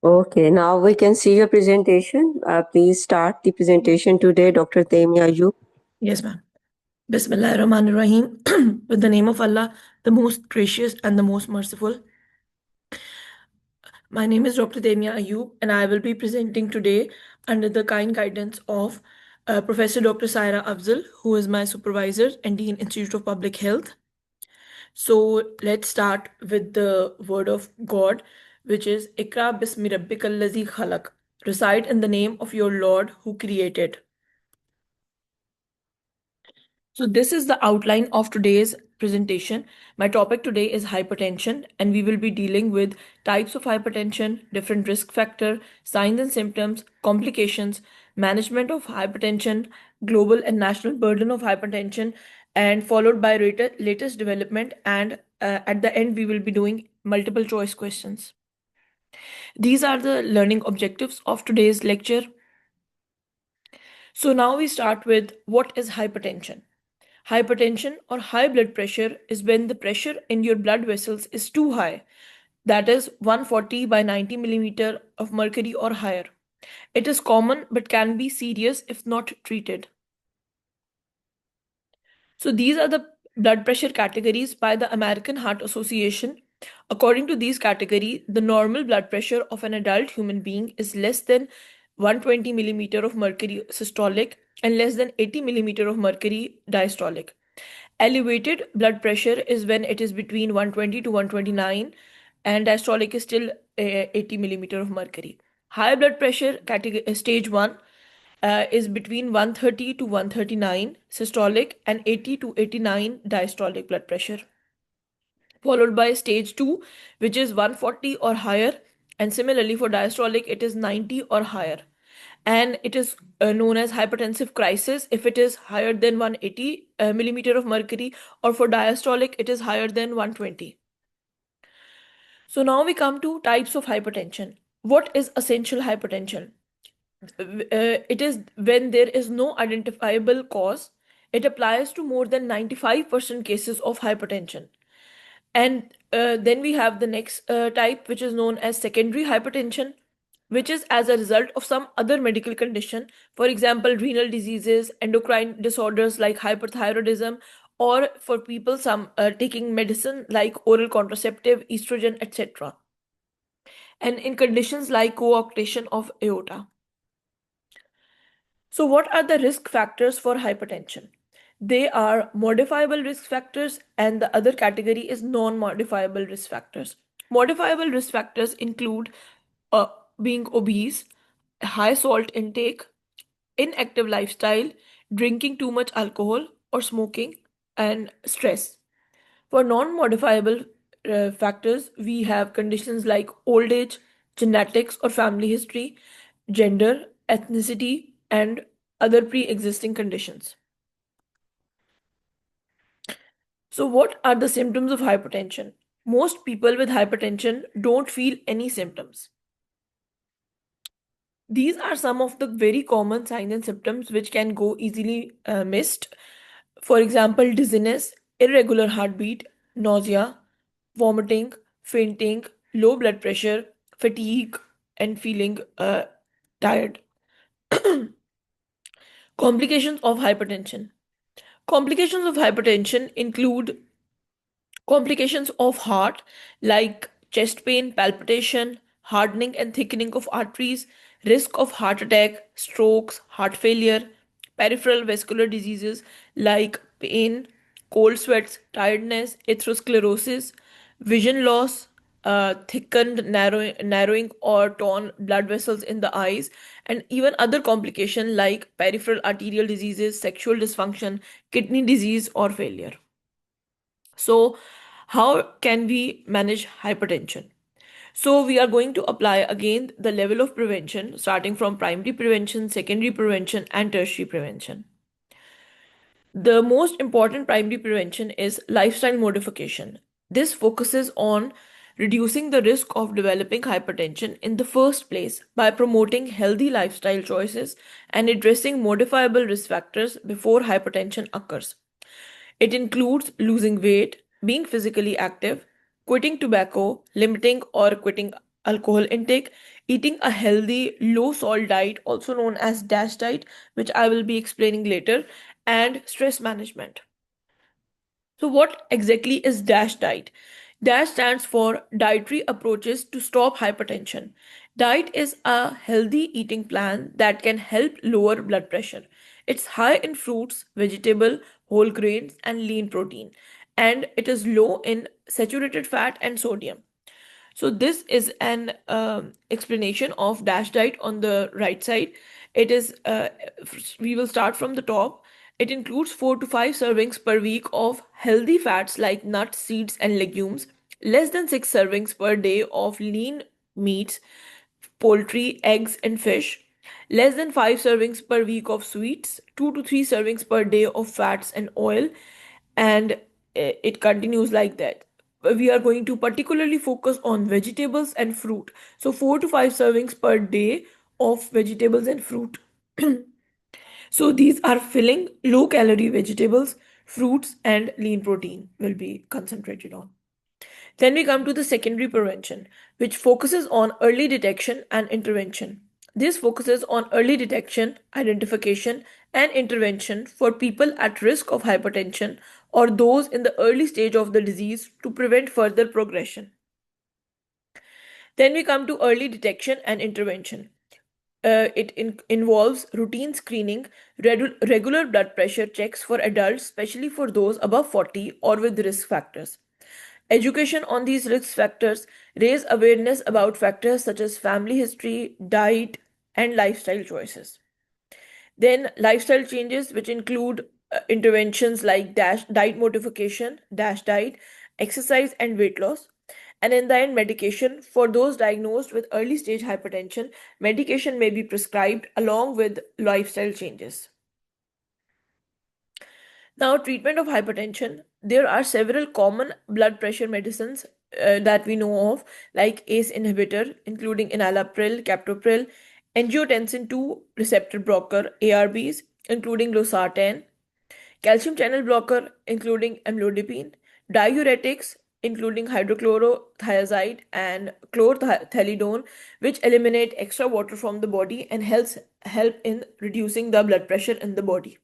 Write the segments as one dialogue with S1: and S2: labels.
S1: Okay, now we can see your presentation. Please start the presentation today, Dr. Temia Ayub.
S2: Yes, ma'am. Bismillah ar-Rahman ar-Rahim. With the name of Allah, the most gracious and the most merciful. My name is Dr. Temia Ayub, and I will be presenting today under the kind guidance of Professor Dr. Saira Afzal, who is my supervisor and Dean Institute of Public Health. So let's start with the word of God, which is Ikra bismi rabbikal ladzi khalaq. Recite in the name of your Lord who created. So this is the outline of today's presentation. My topic today is hypertension, and we will be dealing with types of hypertension, different risk factor, signs and symptoms, complications, management of hypertension, global and national burden of hypertension, and followed by latest development. And at the end, we will be doing multiple choice questions. These are the learning objectives of today's lecture. So now we start with what is hypertension. Hypertension or high blood pressure is when the pressure in your blood vessels is too high, that is 140 by 90 millimeter of mercury or higher. It is common but can be serious if not treated. So these are the blood pressure categories by the American Heart Association. According to these categories, the normal blood pressure of an adult human being is less than 120 millimeter of mercury systolic and less than 80 millimeter of mercury diastolic. Elevated blood pressure is when it is between 120 to 129 and diastolic is still 80 millimeter of mercury. High blood pressure category, stage 1 is between 130 to 139 systolic and 80 to 89 diastolic blood pressure. Followed by stage 2, which is 140 or higher, and similarly for diastolic it is 90 or higher. And it is known as hypertensive crisis if it is higher than 180 millimeter of mercury, or for diastolic it is higher than 120. So now we come to types of hypertension. What is essential hypertension? It is when there is no identifiable cause. It applies to more than 95% cases of hypertension. And then we have the next type, which is known as secondary hypertension, which is as a result of some other medical condition, for example, renal diseases, endocrine disorders like hyperthyroidism, or for people some taking medicine like oral contraceptive, estrogen, etc. And in conditions like coarctation of aorta. So, what are the risk factors for hypertension? They are modifiable risk factors, and the other category is non modifiable risk factors. Modifiable risk factors include uh, being obese, high salt intake, inactive lifestyle, drinking too much alcohol or smoking, and stress. For non modifiable factors, we have conditions like old age, genetics or family history, gender, ethnicity, and other pre existing conditions. So, what are the symptoms of hypertension? Most people with hypertension don't feel any symptoms. These are some of the very common signs and symptoms which can go easily missed. For example, dizziness, irregular heartbeat, nausea, vomiting, fainting, low blood pressure, fatigue, and feeling tired. Complications of hypertension. Complications of hypertension include complications of heart like chest pain, palpitation, hardening and thickening of arteries, risk of heart attack, strokes, heart failure, peripheral vascular diseases like pain, cold sweats, tiredness, atherosclerosis, vision loss, narrowing or torn blood vessels in the eyes, and even other complications like peripheral arterial diseases, sexual dysfunction, kidney disease, or failure. So, how can we manage hypertension? So, we are going to apply again the level of prevention starting from primary prevention, secondary prevention, and tertiary prevention. The most important primary prevention is lifestyle modification. This focuses on reducing the risk of developing hypertension in the first place by promoting healthy lifestyle choices and addressing modifiable risk factors before hypertension occurs. It includes losing weight, being physically active, quitting tobacco, limiting or quitting alcohol intake, eating a healthy, low salt diet, also known as DASH diet, which I will be explaining later, and stress management. So, what exactly is DASH diet? DASH stands for Dietary Approaches to Stop Hypertension. Diet is a healthy eating plan that can help lower blood pressure. It's high in fruits, vegetable, whole grains, and lean protein, and it is low in saturated fat and sodium. So this is an explanation of DASH diet on the right side. It is we will start from the top. It includes 4 to 5 servings per week of healthy fats like nuts, seeds, and legumes. Less than 6 servings per day of lean meats, poultry, eggs, and fish. Less than 5 servings per week of sweets. 2 to 3 servings per day of fats and oil, and it continues like that. We are going to particularly focus on vegetables and fruit. So 4 to 5 servings per day of vegetables and fruit. So these are filling, low calorie vegetables, fruits, and lean protein will be concentrated on. Then we come to the secondary prevention, which focuses on early detection and intervention. This focuses on early detection, identification, and intervention for people at risk of hypertension or those in the early stage of the disease to prevent further progression. Then we come to early detection and intervention. It involves routine screening, regular blood pressure checks for adults, especially for those above 40 or with risk factors. Education on these risk factors raise awareness about factors such as family history, diet, and lifestyle choices. Then lifestyle changes, which include interventions like diet modification, DASH diet, exercise, and weight loss. And in the end, medication. For those diagnosed with early stage hypertension, medication may be prescribed along with lifestyle changes. Now, treatment of hypertension. There are several common blood pressure medicines that we know of, like ACE inhibitor, including enalapril, captopril, angiotensin 2 receptor blocker, ARBs, including losartan, calcium channel blocker, including amlodipine, diuretics, including hydrochlorothiazide and chlorthalidone, which eliminate extra water from the body and help in reducing the blood pressure in the body.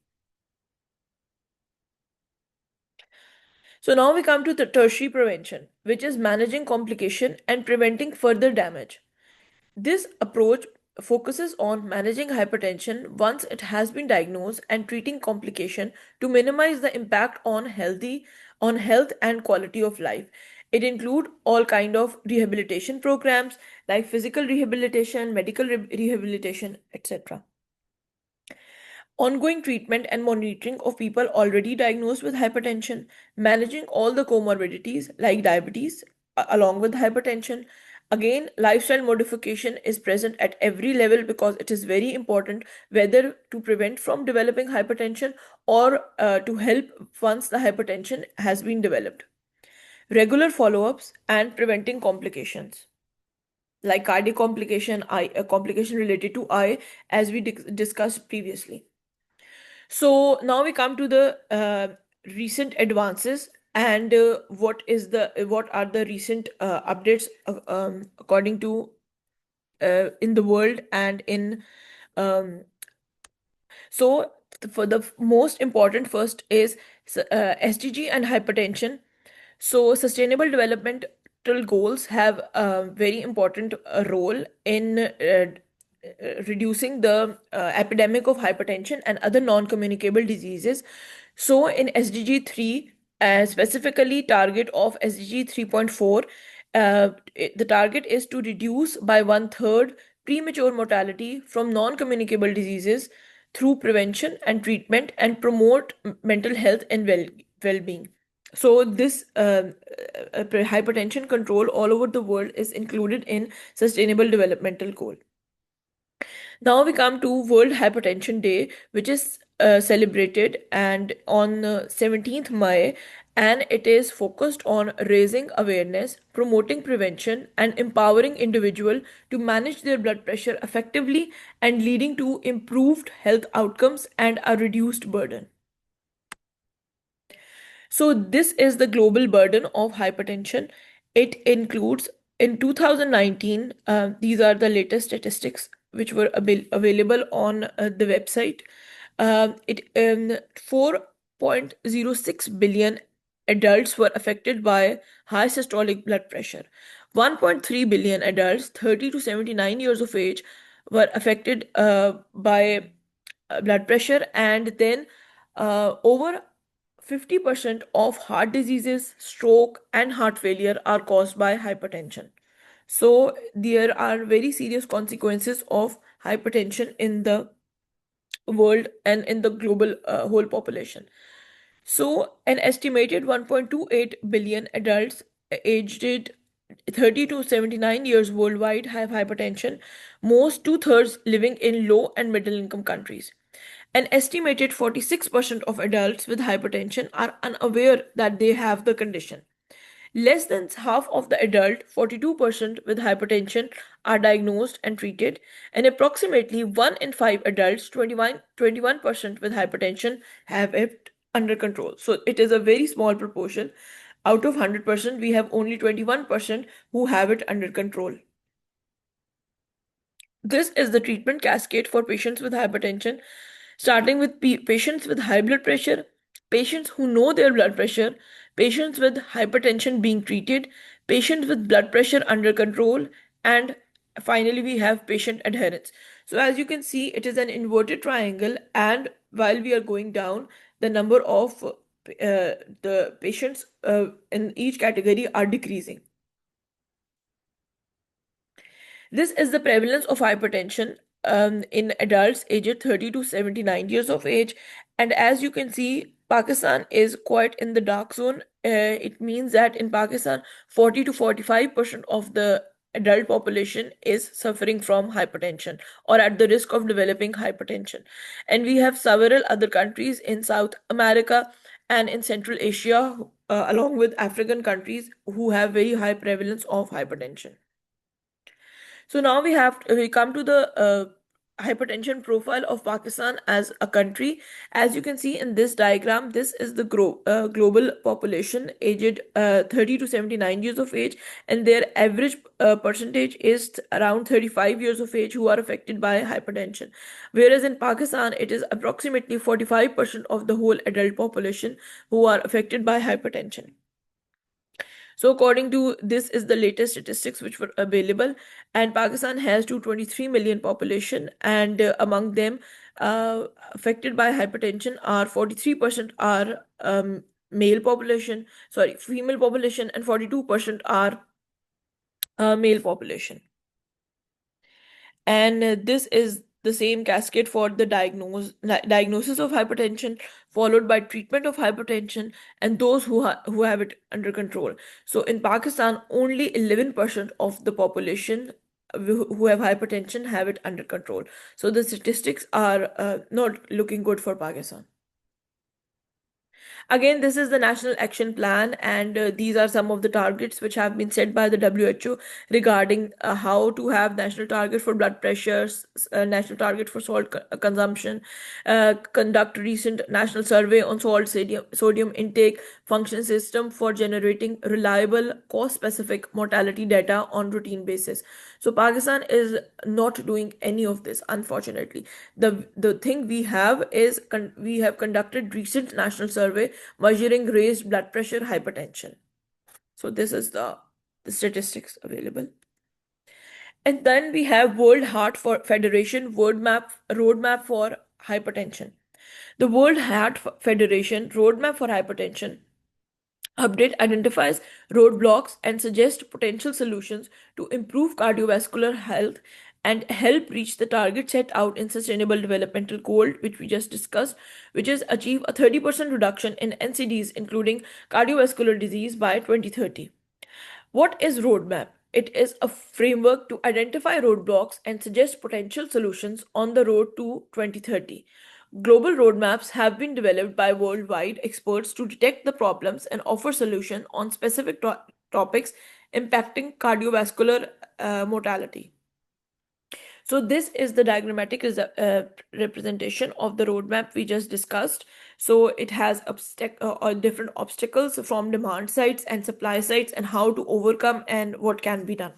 S2: So now we come to the tertiary prevention, which is managing complication and preventing further damage. This approach focuses on managing hypertension once it has been diagnosed and treating complication to minimize the impact on health and quality of life. It includes all kind of rehabilitation programs like physical rehabilitation, medical rehabilitation, etc. Ongoing treatment and monitoring of people already diagnosed with hypertension, managing all the comorbidities like diabetes along with hypertension. Again, lifestyle modification is present at every level because it is very important whether to prevent from developing hypertension or to help once the hypertension has been developed. Regular follow ups and preventing complications like cardiac complication, complication related to eye, as we discussed previously. So now we come to the recent advances and what are the recent updates according to in the world and in um, so for the most important first is SDG and hypertension. So sustainable developmental goals have a very important role in reducing the epidemic of hypertension and other non-communicable diseases. So in SDG 3, specifically target of SDG 3.4, the target is to reduce by 1/3 premature mortality from non-communicable diseases through prevention and treatment and promote mental health and well-being. So this hypertension control all over the world is included in Sustainable Developmental Goal. Now we come to World Hypertension Day, which is celebrated and on 17th May, and it is focused on raising awareness, promoting prevention, and empowering individual to manage their blood pressure effectively and leading to improved health outcomes and a reduced burden. So this is the global burden of hypertension. It includes In 2019, these are the latest statistics which were available on the website. 4.06 billion adults were affected by high systolic blood pressure. 1.3 billion adults, 30 to 79 years of age, were affected by blood pressure, and then over 50% of heart diseases, stroke, and heart failure are caused by hypertension. So there are very serious consequences of hypertension in the world and in the global whole population. So an estimated 1.28 billion adults aged 30 to 79 years worldwide have hypertension, most two-thirds living in low and middle income countries. An estimated 46% of adults with hypertension are unaware that they have the condition. Less than half of the adult, 42% with hypertension, are diagnosed and treated, and approximately 1 in 5 adults, 21% with hypertension, have it under control. So it is a very small proportion. Out of 100%, we have only 21% who have it under control. This is the treatment cascade for patients with hypertension, starting with patients with high blood pressure, patients who know their blood pressure, patients with hypertension being treated, patients with blood pressure under control, and finally we have patient adherence. So as you can see, it is an inverted triangle, and while we are going down, the number of the patients in each category are decreasing. This is the prevalence of hypertension in adults aged 30 to 79 years of age. And as you can see, Pakistan is quite in the dark zone. It means that in Pakistan, 40 to 45% of the adult population is suffering from hypertension or at the risk of developing hypertension. And we have several other countries in South America and in Central Asia, along with African countries, who have very high prevalence of hypertension. So now we come to the hypertension profile of Pakistan as a country. As you can see in this diagram, this is the global population aged 30 to 79 years of age, and their average percentage is around 35 years of age who are affected by hypertension. Whereas in Pakistan, it is approximately 45% of the whole adult population who are affected by hypertension. So according to this is the latest statistics which were available, and Pakistan has 223 million population, and among them affected by hypertension are 43% are male population, sorry, female population, and 42% are male population. And this is the same cascade for the diagnosis of hypertension, followed by treatment of hypertension, and those who have it under control. So in Pakistan, only 11% of the population who have hypertension have it under control. So the statistics are not looking good for Pakistan. Again, this is the National Action Plan, and these are some of the targets which have been set by the WHO regarding how to have national target for blood pressures, national target for salt consumption, conduct recent national survey on sodium intake, function system for generating reliable cost-specific mortality data on routine basis. So Pakistan is not doing any of this, unfortunately. The thing we have is we have conducted recent national survey measuring raised blood pressure, hypertension. So this is the statistics available. And then we have World Heart Federation roadmap for hypertension. The World Heart Federation roadmap for hypertension update identifies roadblocks and suggests potential solutions to improve cardiovascular health and help reach the target set out in Sustainable Developmental Goal, which we just discussed, which is achieve a 30% reduction in NCDs, including cardiovascular disease, by 2030. What is roadmap? It is a framework to identify roadblocks and suggest potential solutions on the road to 2030. Global roadmaps have been developed by worldwide experts to detect the problems and offer solutions on specific topics impacting cardiovascular mortality. So this is the diagrammatic representation of the roadmap we just discussed. So it has different obstacles from demand sides and supply sides and how to overcome and what can be done.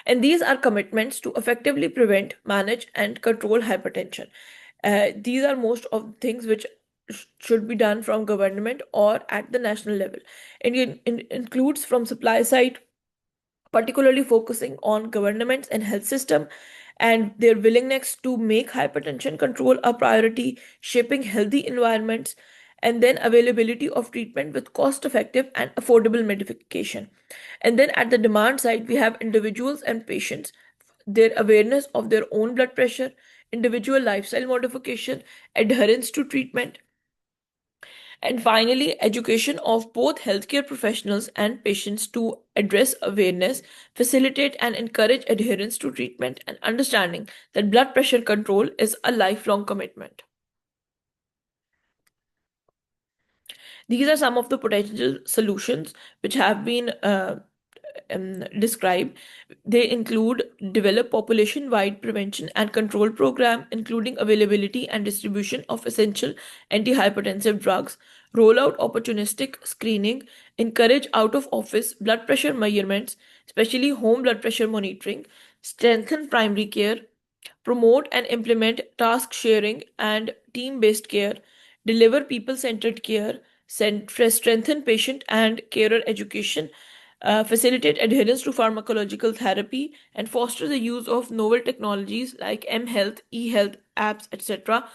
S2: And these are commitments to effectively prevent, manage, and control hypertension. These are most of the things which should be done from government or at the national level. It includes from supply side, particularly focusing on governments and health system and their willingness to make hypertension control a priority, shaping healthy environments, and then availability of treatment with cost effective and affordable medication. And then at the demand side, we have individuals and patients, their awareness of their own blood pressure, individual lifestyle modification, adherence to treatment, and finally, education of both healthcare professionals and patients to address awareness, facilitate and encourage adherence to treatment, and understanding that blood pressure control is a lifelong commitment. These are some of the potential solutions which have been described. They include develop population-wide prevention and control program, including availability and distribution of essential antihypertensive drugs, roll out opportunistic screening, encourage out-of-office blood pressure measurements, especially home blood pressure monitoring, strengthen primary care, promote and implement task sharing and team based care, deliver people centered care, strengthen patient and carer education, facilitate adherence to pharmacological therapy, and foster the use of novel technologies like mHealth, eHealth apps, etc.,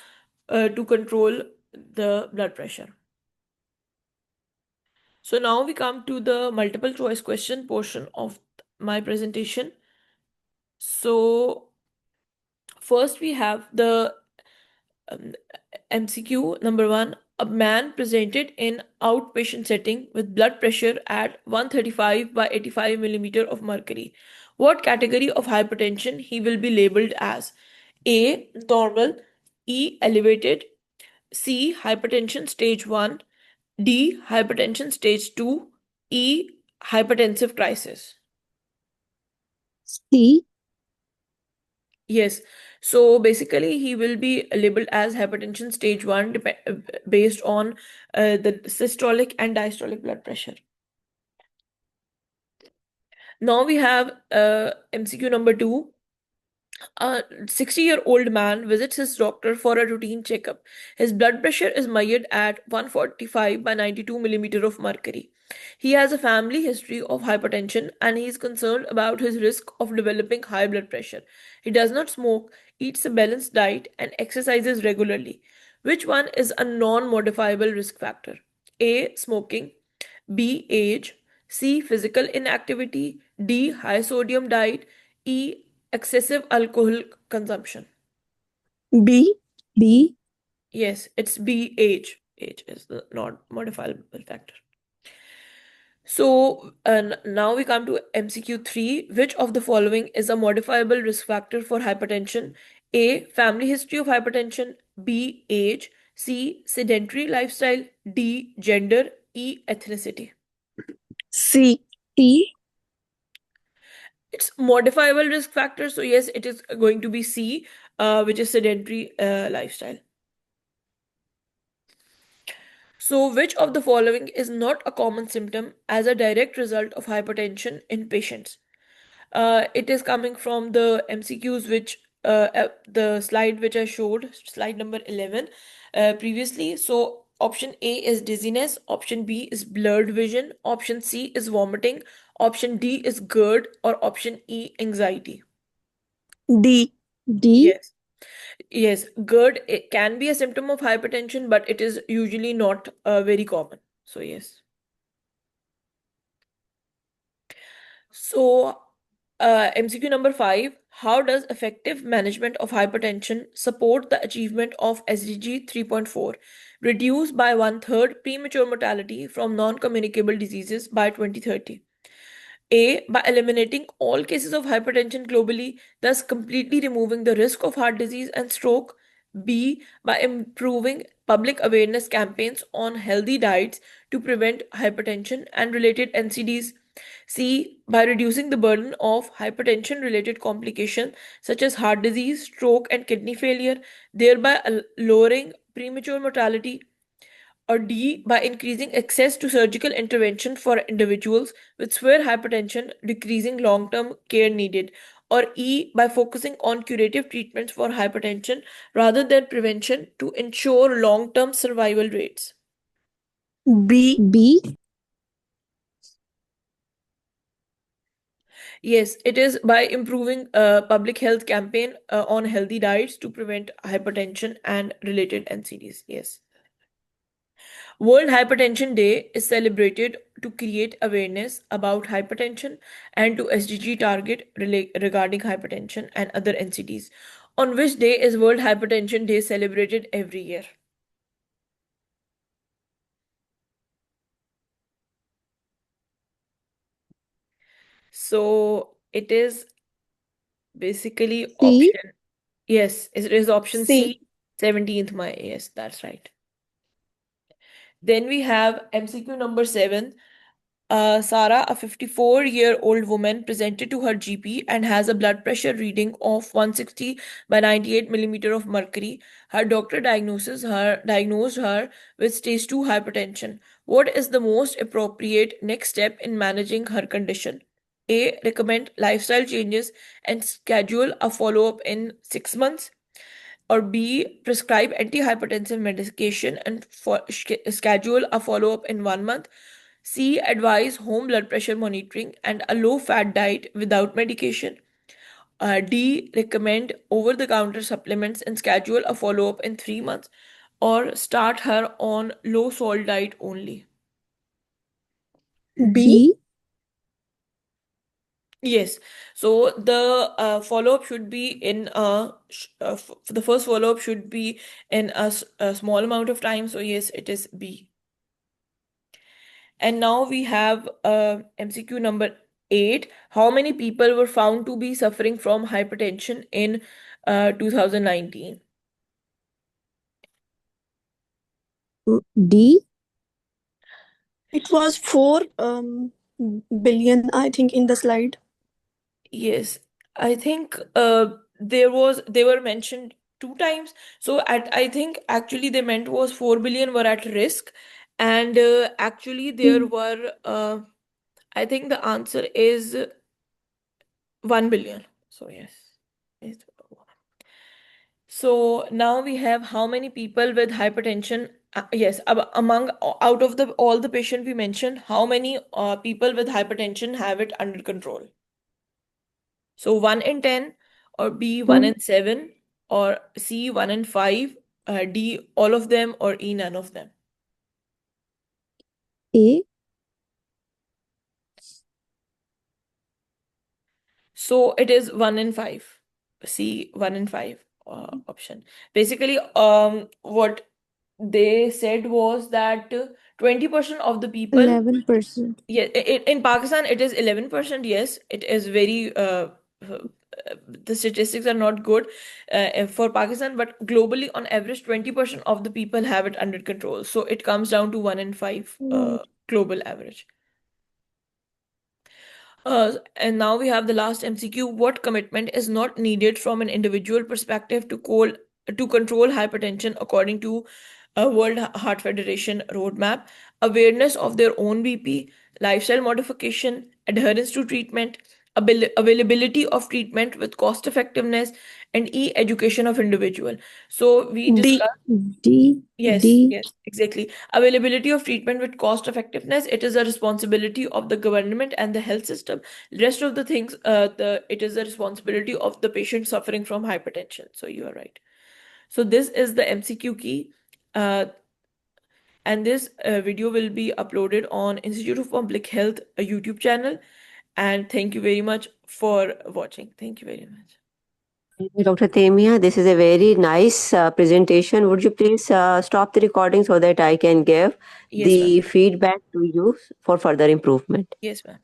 S2: to control the blood pressure. So now we come to the multiple choice question portion of my presentation. So first we have the MCQ number 1. A man presented in outpatient setting with blood pressure at 135 by 85 millimeter of mercury. What category of hypertension he will be labeled as? A. Normal. E. Elevated. C. Hypertension stage 1. D. Hypertension stage 2. E. Hypertensive crisis.
S3: C.
S2: Yes. So basically, he will be labeled as hypertension stage 1 based on the systolic and diastolic blood pressure. Now we have MCQ number 2. A 60-year-old man visits his doctor for a routine checkup. His blood pressure is measured at 145 by 92 millimeter of mercury. He has a family history of hypertension and he is concerned about his risk of developing high blood pressure. He does not smoke, eats a balanced diet, and exercises regularly. Which one is a non modifiable risk factor? A. Smoking. B. Age. C. Physical inactivity. D. High sodium diet. E. Excessive alcohol consumption.
S3: B. B.
S2: Yes, it's B. Age. Age is the not modifiable factor. So now we come to MCQ 3. Which of the following is a modifiable risk factor for hypertension? A. Family history of hypertension. B. Age. C. Sedentary lifestyle. D. Gender. E. Ethnicity.
S3: C. C.
S2: It's modifiable risk factor. So yes, it is going to be C, which is sedentary lifestyle. So which of the following is not a common symptom as a direct result of hypertension in patients? It is coming from the MCQs, which the slide which I showed, slide number 11 previously. So option A is dizziness, option B is blurred vision, option C is vomiting, option D is GERD, or option E anxiety.
S3: D. D.
S2: Yes. Yes, GERD it can be a symptom of hypertension, but it is usually not very common. So yes. So MCQ number 5. How does effective management of hypertension support the achievement of SDG 3.4? Reduce by 1/3 premature mortality from non-communicable diseases by 2030. A. By eliminating all cases of hypertension globally, thus completely removing the risk of heart disease and stroke. B. By improving public awareness campaigns on healthy diets to prevent hypertension and related NCDs. C, by reducing the burden of hypertension related complications such as heart disease, stroke, and kidney failure, thereby lowering premature mortality. Or D, by increasing access to surgical intervention for individuals with severe hypertension, decreasing long term care needed. Or E, by focusing on curative treatments for hypertension rather than prevention to ensure long term survival rates.
S3: B.
S4: B.
S2: Yes, it is by improving public health campaign on healthy diets to prevent hypertension and related NCDs. Yes. World Hypertension Day is celebrated to create awareness about hypertension and to SDG target regarding hypertension and other NCDs. On which day is World Hypertension Day celebrated every year? So it is basically
S4: C.
S2: option. Yes, it is option
S3: C.
S2: C, 17th May. Yes, that's right. Then we have MCQ number 7. Sarah, a 54-year-old woman, presented to her GP and has a blood pressure reading of 160 by 98 millimeter of mercury. Her doctor diagnosed her with stage 2 hypertension. What is the most appropriate next step in managing her condition? A. Recommend lifestyle changes and schedule a follow-up in 6 months. Or B, prescribe antihypertensive medication and schedule a follow up in 1 month. C, advise home blood pressure monitoring and a low fat diet without medication. D, recommend over the counter supplements and schedule a follow up in 3 months. Or start her on low salt diet only.
S3: B.
S4: B.
S2: Yes. So the follow-up should be in the first follow-up should be in a small amount of time. So yes, it is B. And now we have MCQ number 8. How many people were found to be suffering from hypertension in 2019?
S4: D.
S3: It was 4 billion, I think, in the slide.
S2: Yes, I think they were mentioned 2 times. So I think actually they meant was 4 billion were at risk, and actually there were I think the answer is 1 billion. So yes. It's- So now we have how many people with hypertension? Yes, among out of the all the patient we mentioned, how many people with hypertension have it under control? So 1 in 10, or B 1 in 7, or C 1 in 5, D all of them, or E none of them.
S4: A.
S2: So it is 1 in 5. C 1 in 5 option. Basically, what they said was that 20% of the people
S4: 11%.
S2: yeah, in Pakistan it is 11%. Yes, it is very the statistics are not good for Pakistan, but globally on average 20% of the people have it under control. So it comes down to 1 in 5 global average. And now we have the last MCQ. What commitment is not needed from an individual perspective to control hypertension according to a World Heart Federation roadmap? Awareness of their own BP, lifestyle modification, adherence to treatment, availability of treatment with cost effectiveness, and education of individual. So we
S3: D.
S2: discussed.
S4: D.
S2: Yes,
S4: D.
S2: yes, exactly. Availability of treatment with cost effectiveness, it is a responsibility of the government and the health system. Rest of the things, it is a responsibility of the patient suffering from hypertension. So you are right. So this is the MCQ key. And this video will be uploaded on Institute of Public Health YouTube channel. And thank you very much for watching. Thank you very much.
S1: Dr. Temia, this is a very nice presentation. Would you please stop the recording so that I can give
S2: Yes, ma'am.
S1: the feedback to you for further improvement?
S2: Yes, ma'am.